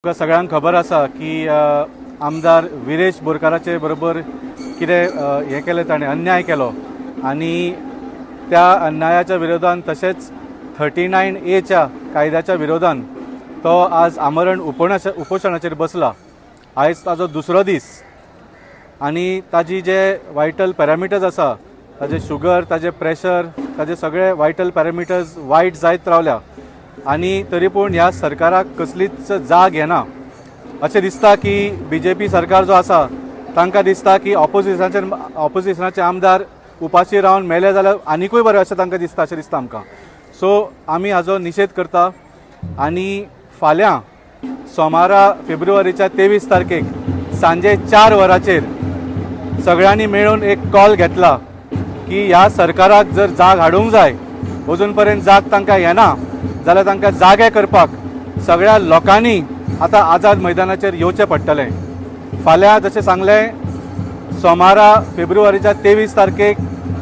तुका सगळ्यांक खबर आसा की आमदार विरेश बोरकाराचे बरोबर कितें हे केले ताणें अन्याय केलो आनी त्या अन्यायाच्या विरोधान तशेंच 39A कायद्याच्या विरोधान तो आज आमरण उपोशणाचेर बसला। आयज ताजो दुसरो दीस आनी ताजी जे वायटल पॅरामिटर्स आसा ताजे शुगर ताजे प्रेशर ताजे सगळे वायटल पॅरामिटर्स वायट जायत रावल्या आनी तरी पूण ह्या सरकाराक कसलीच जाग येना। अशें दिसता की BJP सरकार जो आसा तांकां दिसता की ऑपोजिशनाचे आमदार उपाशी रावन मेले जाल्यार आनिकूय बरें अशें तांकां दिसता, अशें दिसता आमकां। सो आमी हाजो निशेध करता आनी फाल्यां सोमारा फेब्रुवारीच्या 23 तारखेक सांजे 4 वरांचेर सगळ्यांनी मेळून एक कॉल घेतला की ह्या सरकाराक जर जाग हाडूंक जाय, अजून पर्यंत जाग तांकां येना जाल्यार तांकां जागे करपाक सगळ्या लोकांनी आतां आझाद मैदानाचेर येवचें पडटलें। फाल्यां जशें सांगलें सोमारा फेब्रुवारीच्या 23 तारखेक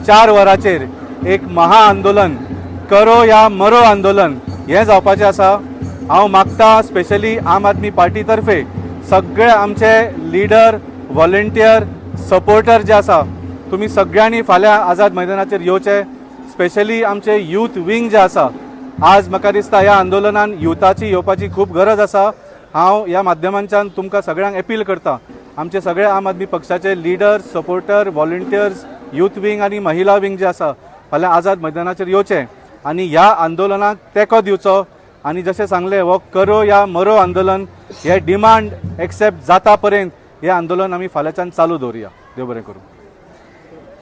4 वरांचेर एक महाआंदोलन करो या मरो आंदोलन हें जावपाचें आसा। हांव मागता स्पेशली आम आदमी पार्टी तर्फे सगळे आमचे लिडर व्हॉलंटियर सपोर्टर जे आसा तुमी सगळ्यांनी फाल्यां आझाद मैदानाचेर येवचें। स्पेशली आमचे यूथ विंग जे आसा आज म्हाका दिसता ह्या आंदोलनान युथाची येवपाची खूब गरज आसा। हांव ह्या माध्यमांच्यान तुमकां सगळ्यांक अपील करता, आमचे सगळे आम आदमी पक्षाचे leader supporter volunteers youth wing आनी महिला विंग जे आसा फाल्यां आझाद मैदानाचेर येवचें आनी ह्या आंदोलनाक तेंको दिवचो आनी जशें सांगलें हो करो या मरो आंदोलन हे डिमांड एक्सेप्ट जाता पर्यंत हें आंदोलन आमी फाल्यांच्यान चालू दवरुया। देव बरें करूं।